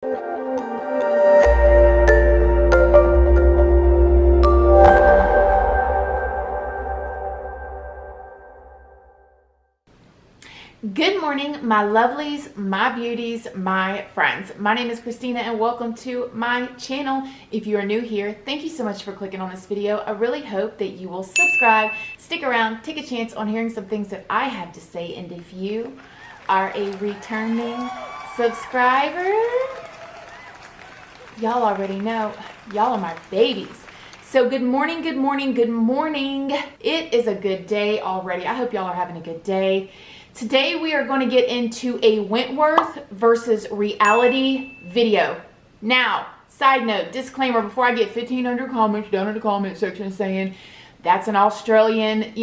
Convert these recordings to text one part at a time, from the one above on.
Good morning, my lovelies, my beauties, my friends. My name is Christina and welcome to my channel. If you are new here, thank you so much for clicking on this video. I really hope that you will subscribe, stick around, take a chance on hearing some things that I have to say. And if you are a returning subscriber, y'all already know, y'all are my babies. So good morning, good morning, good morning. It is a good day already. I hope y'all are having a good day. Today we are going to get into a Wentworth versus reality video. Now, side note, disclaimer, before I get 1,500 comments down in the comment section saying that's an Australian,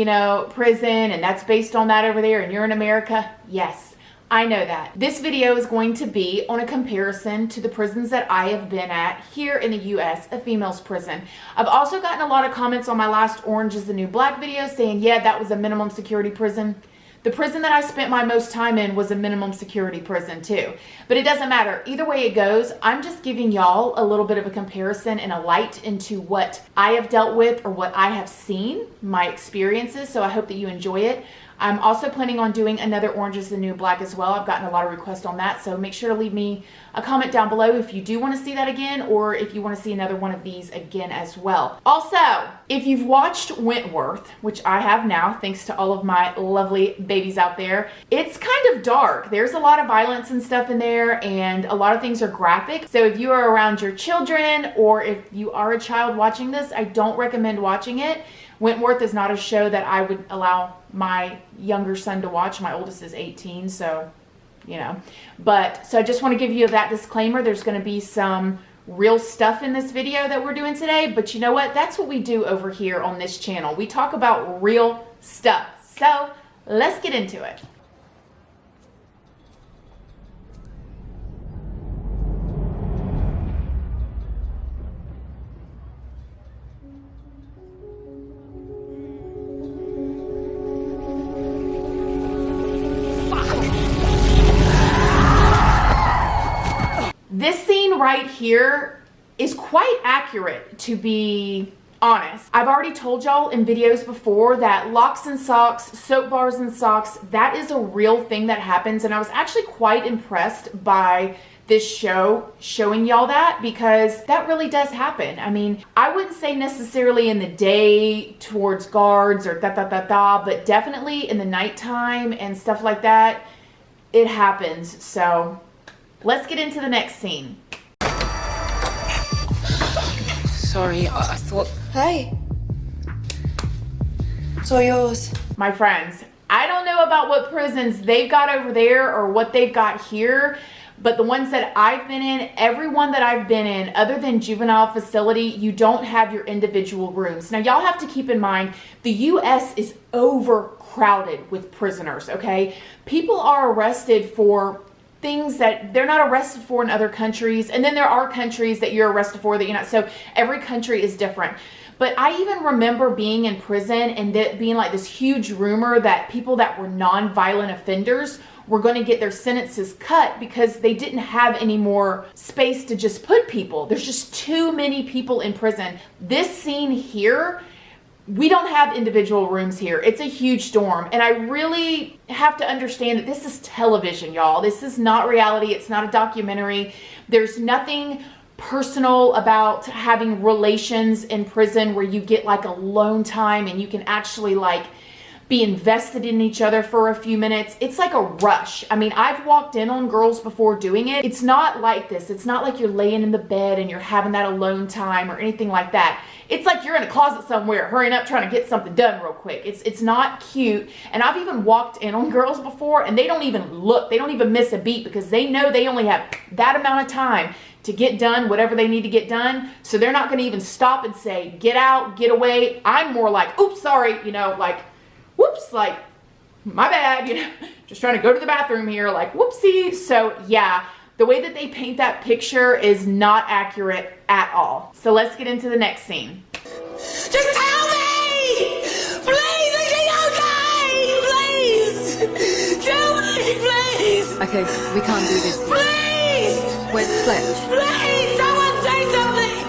prison and that's based on that over there and you're in America. Yes, I know that. This video is going to be on a comparison to the prisons that I have been at here in the US, a female's prison. I've also gotten a lot of comments on my last Orange is the New Black video saying, yeah, that was a minimum security prison. The prison that I spent my most time in was a minimum security prison too. But it doesn't matter. Either way it goes, I'm just giving y'all a little bit of a comparison and a light into what I have dealt with or what I have seen, my experiences. So I hope that you enjoy it. I'm also planning on doing another Orange is the New Black as well. I've gotten a lot of requests on that. So make sure to leave me a comment down below if you do want to see that again or if you want to see another one of these again as well. Also, if you've watched Wentworth, which I have now, thanks to all of my lovely babies out there, it's kind of dark. There's a lot of violence and stuff in there and a lot of things are graphic. So if you are around your children or if you are a child watching this, I don't recommend watching it. Wentworth is not a show that I would allow my younger son to watch. My oldest is 18, so, But, so I just want to give you that disclaimer. There's going to be some real stuff in this video that we're doing today. But you know what? That's what we do over here on this channel. We talk about real stuff. So, let's get into it. This scene right here is quite accurate, to be honest. I've already told y'all in videos before that locks and socks, soap bars and socks, that is a real thing that happens. And I was actually quite impressed by this show showing y'all that because that really does happen. I mean, I wouldn't say necessarily in the day towards guards or but definitely in the nighttime and stuff like that, it happens. So let's get into the next scene. Sorry, I thought... Hey. It's all yours. My friends, I don't know about what prisons they've got over there or what they've got here, but the ones that I've been in, every one that I've been in, other than juvenile facility, you don't have your individual rooms. Now, y'all have to keep in mind, the U.S. is overcrowded with prisoners, okay? People are arrested for things that they're not arrested for in other countries. And then there are countries that you're arrested for that you're not. So every country is different. But I even remember being in prison and that being like this huge rumor that people that were non-violent offenders were going to get their sentences cut because they didn't have any more space to just put people. There's just too many people in prison. This scene here, we don't have individual rooms here. It's a huge dorm. And I really have to understand that this is television, y'all. This is not reality. It's not a documentary. There's nothing personal about having relations in prison where you get like alone time and you can actually like be invested in each other for a few minutes. It's like a rush. I mean, I've walked in on girls before doing it. It's not like this. It's not like you're laying in the bed and you're having that alone time or anything like that. It's like you're in a closet somewhere, hurrying up, trying to get something done real quick. It's not cute. And I've even walked in on girls before and they don't even look. They don't even miss a beat because they know they only have that amount of time to get done whatever they need to get done. So they're not going to even stop and say, get out, get away. I'm more like, oops, sorry, like, whoops, like, my bad, just trying to go to the bathroom here, like, whoopsie. So yeah, the way that they paint that picture is not accurate at all. So let's get into the next scene. Just tell me! Please, is it okay? Please! Tell me, please! Okay, we can't do this. Please! Where's Fletch? Please, someone say something!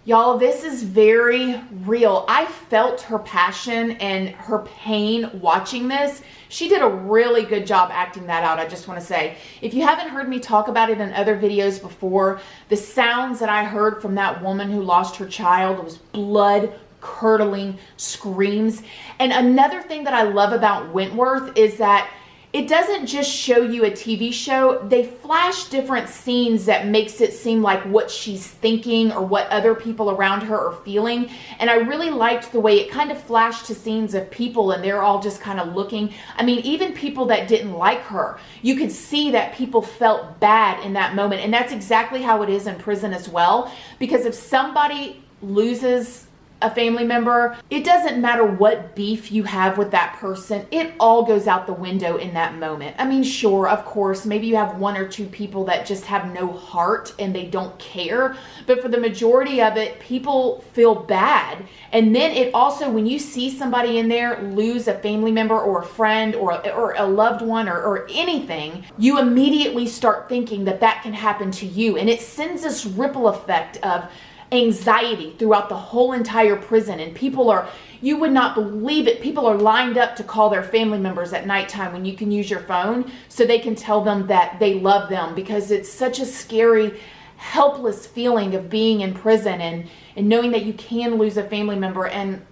Y'all, this is very real. I felt her passion and her pain watching this. She did a really good job acting that out, I just want to say. If you haven't heard me talk about it in other videos before, the sounds that I heard from that woman who lost her child was blood curdling screams. And another thing that I love about Wentworth is that it doesn't just show you a TV show. They flash different scenes that makes it seem like what she's thinking or what other people around her are feeling. And I really liked the way it kind of flashed to scenes of people and they're all just kind of looking. I mean, even people that didn't like her, you could see that people felt bad in that moment. And that's exactly how it is in prison as well. Because if somebody loses a family member, it doesn't matter what beef you have with that person, it all goes out the window in that moment. I mean, sure, of course, maybe you have one or two people that just have no heart and they don't care, but for the majority of it, people feel bad. And then it also, when you see somebody in there lose a family member or a friend or a loved one or anything, you immediately start thinking that that can happen to you. And it sends this ripple effect of anxiety throughout the whole entire prison. And people are, you would not believe it, people are lined up to call their family members at nighttime when you can use your phone so they can tell them that they love them, because it's such a scary, helpless feeling of being in prison and knowing that you can lose a family member. And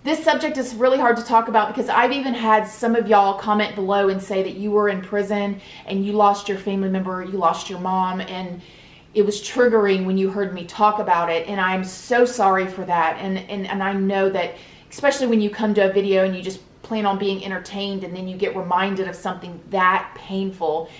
this subject is really hard to talk about because I've even had some of y'all comment below and say that you were in prison and you lost your family member, you lost your mom, and it was triggering when you heard me talk about it, and I'm so sorry for that. And I know that, especially when you come to a video and you just plan on being entertained and then you get reminded of something that painful,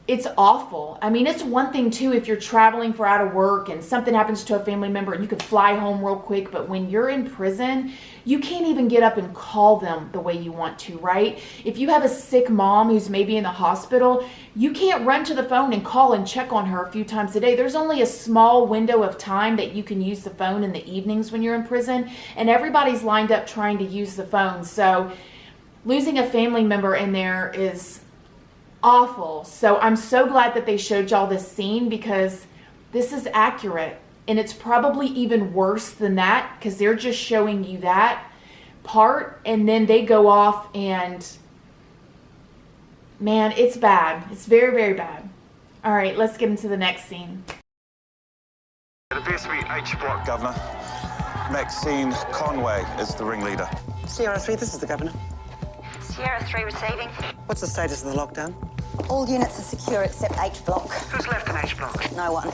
it's awful. I mean, it's one thing too if you're traveling for out of work and something happens to a family member and you can fly home real quick, but when you're in prison, you can't even get up and call them the way you want to, right? If you have a sick mom who's maybe in the hospital, you can't run to the phone and call and check on her a few times a day. There's only a small window of time that you can use the phone in the evenings when you're in prison, and everybody's lined up trying to use the phone. So losing a family member in there is awful. So I'm so glad that they showed y'all this scene, because this is accurate. And it's probably even worse than that because they're just showing you that part and then they go off and, man, it's bad. It's very, very bad. All right, let's get into the next scene. It appears to be H Block, Governor. Maxine Conway is the ringleader. Sierra 3, this is the Governor. Sierra 3 receiving. What's the status of the lockdown? All units are secure except H Block. Who's left in H Block? No one.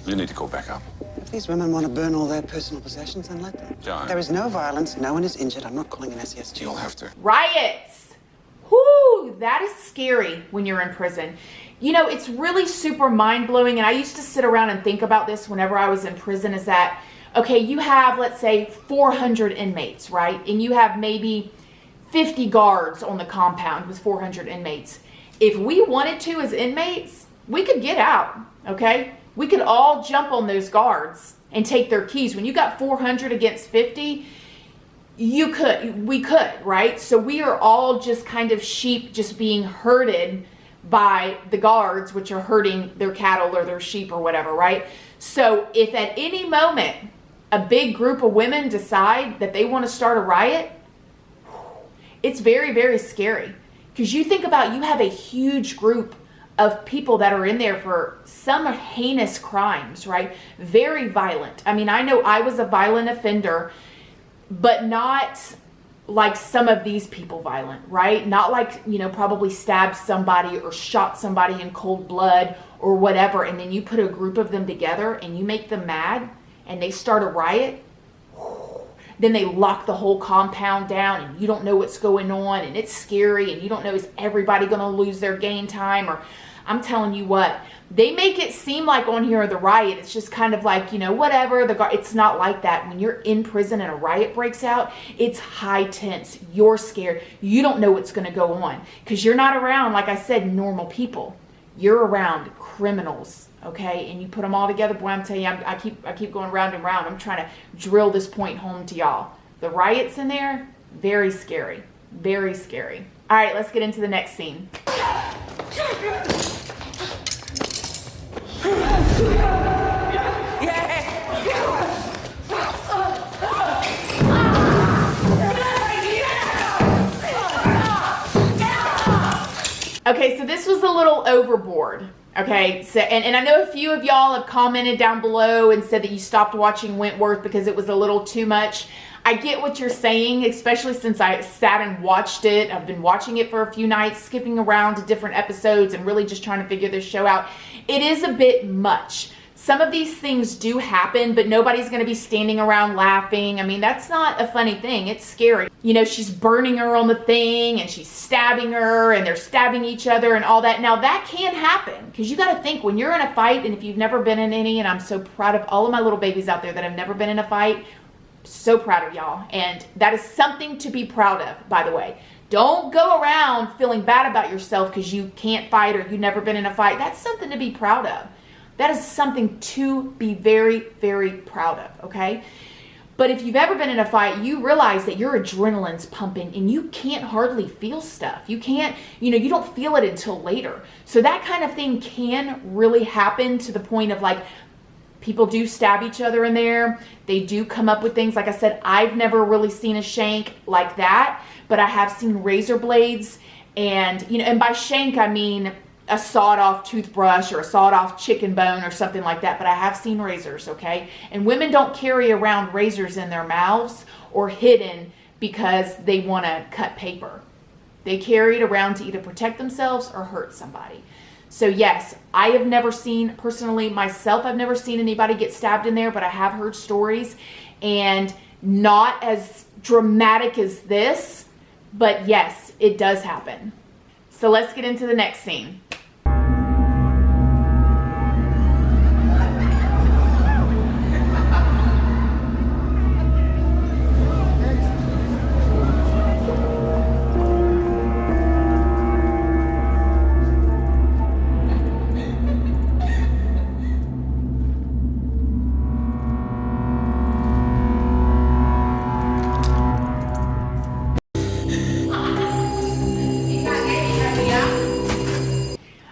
You need to go back up. If these women want to burn all their personal possessions, then let them. John. There is no violence, no one is injured. I'm not calling an SESG. You'll have to. Riots. Whoo, that is scary when you're in prison. You know, it's really super mind-blowing, and I used to sit around and think about this whenever I was in prison, is that, okay, you have, let's say, 400 inmates, right? And you have maybe 50 guards on the compound with 400 inmates. If we wanted to as inmates, we could get out, okay? We could all jump on those guards and take their keys. When you got 400 against 50, we could, right? So we are all just kind of sheep just being herded by the guards, which are herding their cattle or their sheep or whatever, right? So if at any moment a big group of women decide that they want to start a riot, it's very, very scary. Because you think about, you have a huge group of people that are in there for some heinous crimes, right? Very violent. I mean, I know I was a violent offender, but not like some of these people violent, right? Not like, you know, probably stabbed somebody or shot somebody in cold blood or whatever. And then you put a group of them together and you make them mad and they start a riot. Then they lock the whole compound down and you don't know what's going on and it's scary and you don't know, is everybody going to lose their game time? Or I'm telling you what, they make it seem like on here the riot, it's just kind of like, you know, whatever. It's not like that. When you're in prison and a riot breaks out, it's high tense. You're scared. You don't know what's going to go on because you're not around, like I said, normal people. You're around criminals, okay? And you put them all together, boy, I'm telling you, I keep going round and round. I'm trying to drill this point home to y'all. The riots in there, very scary. Very scary. All right, let's get into the next scene. Okay, so this was a little overboard. Okay, so and I know a few of y'all have commented down below and said that you stopped watching Wentworth because it was a little too much. I get what you're saying, especially since I sat and watched it. I've been watching it for a few nights, skipping around to different episodes and really just trying to figure this show out. It is a bit much. Some of these things do happen, but nobody's going to be standing around laughing. I mean, that's not a funny thing. It's scary. You know, she's burning her on the thing and she's stabbing her and they're stabbing each other and all that. Now, that can happen because you got to think when you're in a fight, and if you've never been in any, and I'm so proud of all of my little babies out there that have never been in a fight, so proud of y'all. And that is something to be proud of, by the way. Don't go around feeling bad about yourself because you can't fight or you've never been in a fight. That's something to be proud of. That is something to be very, very proud of, okay? But if you've ever been in a fight, you realize that your adrenaline's pumping and you can't hardly feel stuff. You can't, you know, you don't feel it until later. So that kind of thing can really happen to the point of like, people do stab each other in there. They do come up with things. Like I said, I've never really seen a shank like that, but I have seen razor blades and, you know, and by shank, I mean a sawed-off toothbrush or a sawed-off chicken bone or something like that, but I have seen razors, okay? And women don't carry around razors in their mouths or hidden because they want to cut paper. They carry it around to either protect themselves or hurt somebody. So yes, I have never seen, personally myself, I've never seen anybody get stabbed in there, but I have heard stories, and not as dramatic as this, but yes, it does happen. So let's get into the next scene.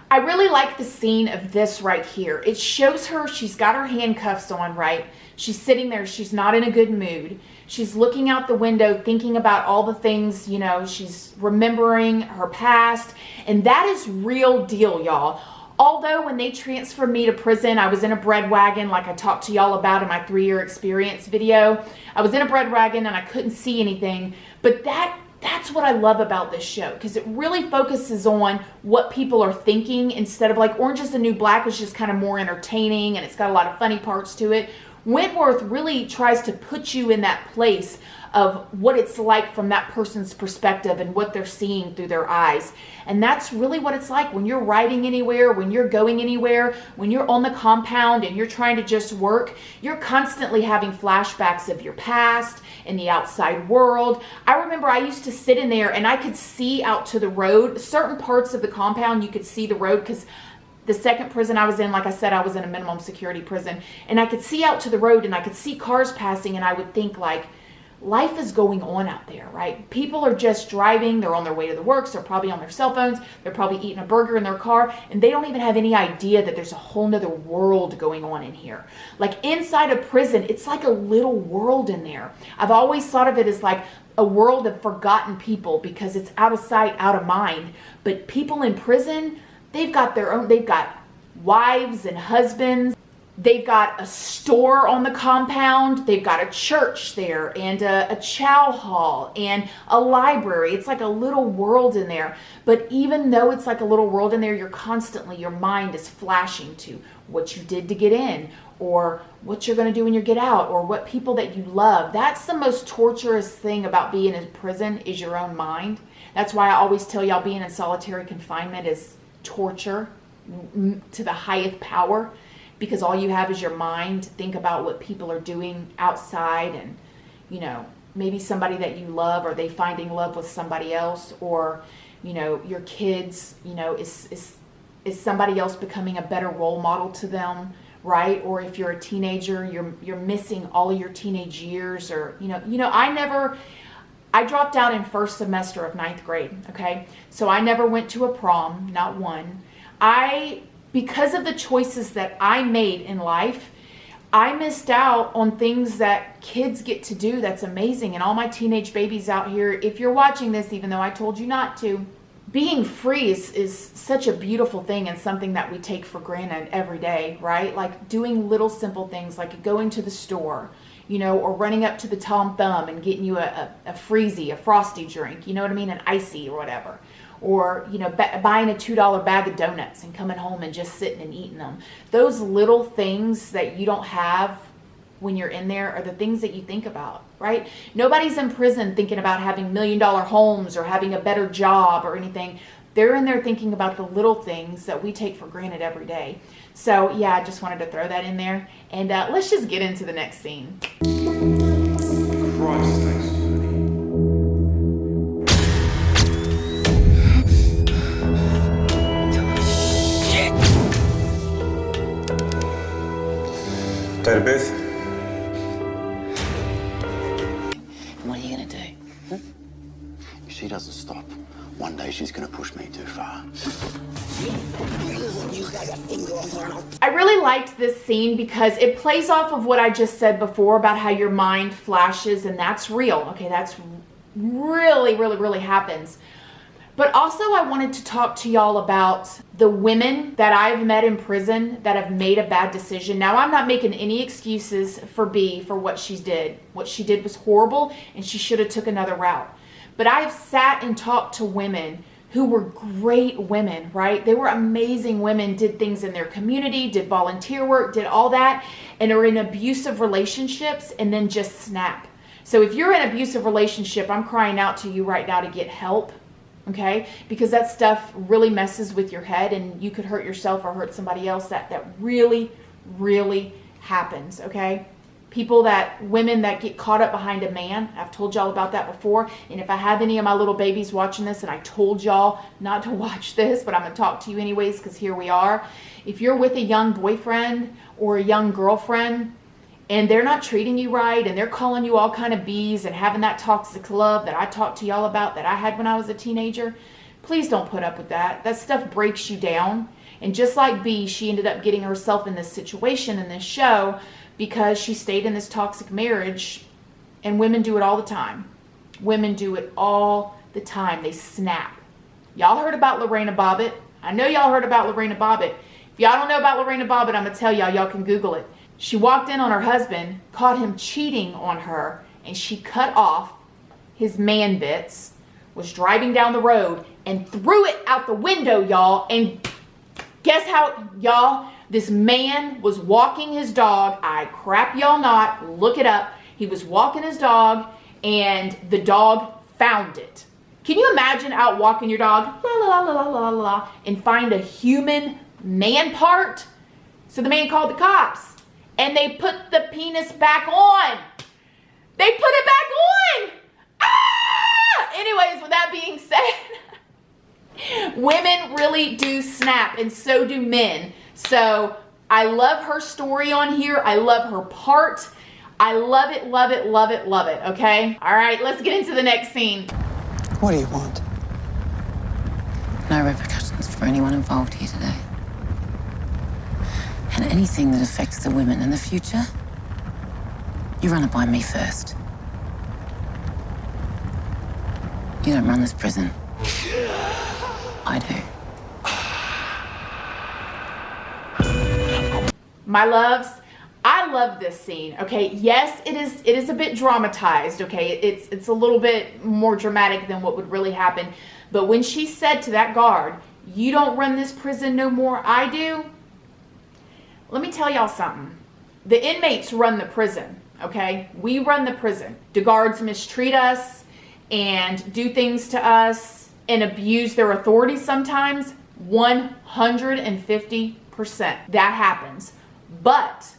I really like the scene of this right here. It shows her, she's got her handcuffs on, right? She's sitting there, she's not in a good mood. She's looking out the window, thinking about all the things, you know, she's remembering her past. And that is real deal, y'all. Although when they transferred me to prison, I was in a bread wagon like I talked to y'all about in my 3-year experience video. I was in a bread wagon and I couldn't see anything, but that's what I love about this show, because it really focuses on what people are thinking instead of like Orange is the New Black, which is kind of more entertaining and it's got a lot of funny parts to it. Wentworth really tries to put you in that place of what it's like from that person's perspective and what they're seeing through their eyes. And that's really what it's like when you're riding anywhere, when you're going anywhere, when you're on the compound and you're trying to just work, you're constantly having flashbacks of your past and the outside world. I remember I used to sit in there and I could see out to the road. Certain parts of the compound you could see the road, because the second prison I was in, like I said, I was in a minimum security prison, and I could see out to the road and I could see cars passing, and I would think like, life is going on out there, right? People are just driving, they're on their way to the works, they're probably on their cell phones, they're probably eating a burger in their car, and they don't even have any idea that there's a whole nother world going on in here. Like inside a prison, it's like a little world in there. I've always thought of it as like a world of forgotten people because it's out of sight, out of mind. But people in prison, they've got their own, they've got wives and husbands. They've got a store on the compound. They've got a church there and a chow hall and a library. It's like a little world in there. But even though it's like a little world in there, you're constantly, your mind is flashing to what you did to get in, or what you're going to do when you get out, or what people that you love. That's the most torturous thing about being in prison, is your own mind. That's why I always tell y'all being in solitary confinement is torture to the highest power. Because all you have is your mind to think about what people are doing outside, and, you know, maybe somebody that you love, or they finding love with somebody else, or, you know, your kids, you know, is somebody else becoming a better role model to them, right? Or if you're a teenager, you're missing all of your teenage years, or, you know, I dropped out in first semester of 9th grade, okay? So I never went to a prom, not one. Because of the choices that I made in life, I missed out on things that kids get to do that's amazing. And all my teenage babies out here, if you're watching this, even though I told you not to, being free is such a beautiful thing and something that we take for granted every day, right? Like doing little simple things like going to the store, you know, or running up to the Tom Thumb and getting you a Freezy, a Frosty drink, you know what I mean? An Icy or whatever. Or, you know, buying a $2 bag of donuts and coming home and just sitting and eating them. Those little things that you don't have when you're in there are the things that you think about, right? Nobody's in prison thinking about having $1 million homes or having a better job or anything. They're in there thinking about the little things that we take for granted every day. So yeah, I just wanted to throw that in there. And let's just get into the next scene. Christ, thanks. Date of birth? What are you going to do? If she doesn't stop, one day she's going to push me too far. I really liked this scene because it plays off of what I just said before about how your mind flashes, and that's real. Okay, that's really happens. But also I wanted to talk to y'all about the women that I've met in prison that have made a bad decision. Now, I'm not making any excuses for B for what she did. What she did was horrible and she should have took another route. But I've sat and talked to women who were great women, right? They were amazing women, did things in their community, did volunteer work, did all that, and are in abusive relationships and then just snap. So if you're in an abusive relationship, I'm crying out to you right now to get help. Okay, because that stuff really messes with your head and you could hurt yourself or hurt somebody else. That really happens, okay? Women that get caught up behind a man, I've told y'all about that before. And if I have any of my little babies watching this, and I told y'all not to watch this, but I'm gonna talk to you anyways because here we are. If you're with a young boyfriend or a young girlfriend and they're not treating you right and they're calling you all kind of B's and having that toxic love that I talked to y'all about that I had when I was a teenager, please don't put up with that. That stuff breaks you down. And just like B, she ended up getting herself in this situation in this show because she stayed in this toxic marriage, and women do it all the time. Women do it all the time. They snap. Y'all heard about Lorena Bobbitt. I know y'all heard about Lorena Bobbitt. If y'all don't know about Lorena Bobbitt, I'm going to tell y'all can Google it. She walked in on her husband, caught him cheating on her, and she cut off his man bits, was driving down the road, and threw it out the window, y'all. And guess how, y'all? This man was walking his dog. I crap y'all not. Look it up. He was walking his dog, and the dog found it. Can you imagine out walking your dog, la la la la la la, and find a human man part? So the man called the cops. And they put the penis back on. They put it back on. Ah! Anyways, with that being said, women really do snap, and so do men. So I love her story on here. I love her part. I love it, okay? All right, let's get into the next scene. What do you want? No repercussions for anyone involved here today. And anything that affects the women in the future, you run it by me first. You don't run this prison. I do. My loves, I love this scene, okay? Yes, it is a bit dramatized, okay? It's a little bit more dramatic than what would really happen. But when she said to that guard, "You don't run this prison no more, I do," let me tell y'all something. The inmates run the prison, okay? We run the prison. The guards mistreat us and do things to us and abuse their authority sometimes. 150%. That happens. But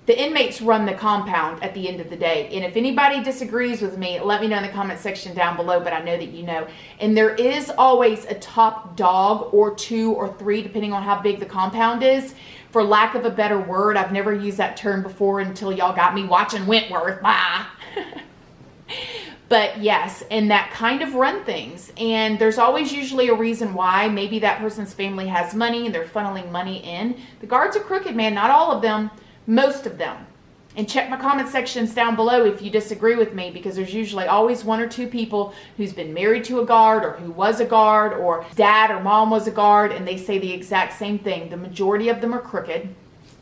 the inmates run the compound at the end of the day. And if anybody disagrees with me, let me know in the comment section down below, but I know that you know. And there is always a top dog or 2 or 3, depending on how big the compound is. For lack of a better word, I've never used that term before until y'all got me watching Wentworth. Bye. But yes, and that kind of run things. And there's always usually a reason why. Maybe that person's family has money and they're funneling money in. The guards are crooked, man. Not all of them, most of them. And check my comment sections down below if you disagree with me, because there's usually always one or two people who's been married to a guard, or who was a guard, or dad or mom was a guard, and they say the exact same thing. The majority of them are crooked.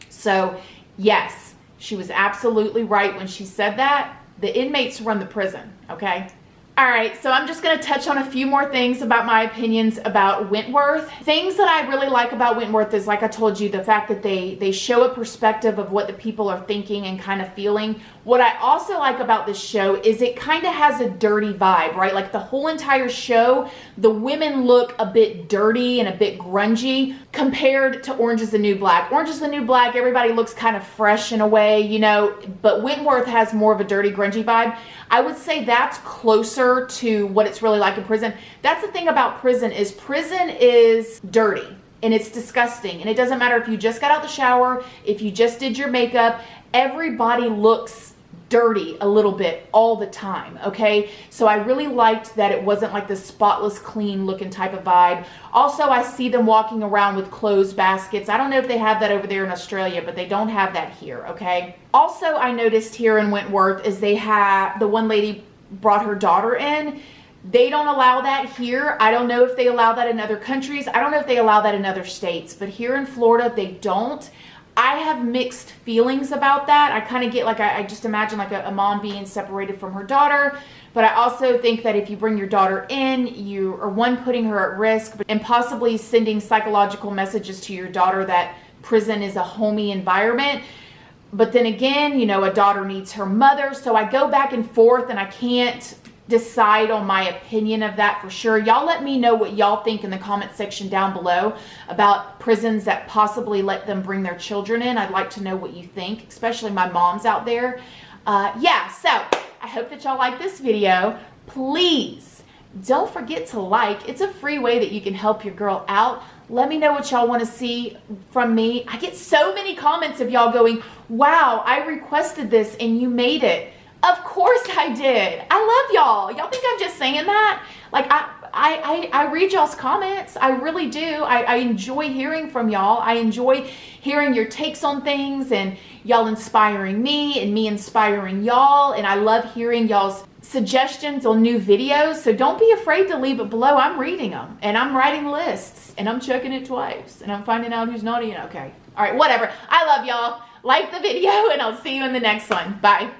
So yes, she was absolutely right when she said that. The inmates run the prison, okay? All right, so I'm just going to touch on a few more things about my opinions about Wentworth. Things that I really like about Wentworth is, like I told you, the fact that they show a perspective of what the people are thinking and kind of feeling. What I also like about this show is it kind of has a dirty vibe, right? Like the whole entire show, the women look a bit dirty and a bit grungy compared to Orange is the New Black. Orange is the New Black, everybody looks kind of fresh in a way, you know, but Wentworth has more of a dirty, grungy vibe. I would say that's closer to what it's really like in prison. That's the thing about prison is dirty and it's disgusting. And it doesn't matter if you just got out the shower, if you just did your makeup, everybody looks dirty a little bit all the time, okay? So I really liked that it wasn't like this spotless, clean looking type of vibe. Also, I see them walking around with clothes baskets. I don't know if they have that over there in Australia, but they don't have that here, okay? Also, I noticed here in Wentworth is they have, the one lady brought her daughter in. They don't allow that here. I don't know if they allow that in other countries. I don't know if they allow that in other states, but here in Florida, they don't. I have mixed feelings about that. I kind of get like, I just imagine like a mom being separated from her daughter. But I also think that if you bring your daughter in, you are, one, putting her at risk and possibly sending psychological messages to your daughter that prison is a homey environment. But then again, you know, a daughter needs her mother. So I go back and forth and I can't decide on my opinion of that for sure. Y'all let me know what y'all think in the comment section down below about prisons that possibly let them bring their children in. I'd like to know what you think, especially my moms out there. Yeah, so I hope that y'all like this video. Please don't forget to like. It's a free way that you can help your girl out. Let me know what y'all want to see from me. I get so many comments of y'all going, wow, I requested this and you made it. Of course I did. I love y'all. Y'all think I'm just saying that? Like, I read y'all's comments. I really do. I enjoy hearing from y'all. I enjoy hearing your takes on things and y'all inspiring me and me inspiring y'all. And I love hearing y'all's suggestions on new videos. So don't be afraid to leave it below. I'm reading them and I'm writing lists and I'm checking it twice and I'm finding out who's naughty and okay. All right, whatever. I love y'all. Like the video and I'll see you in the next one. Bye.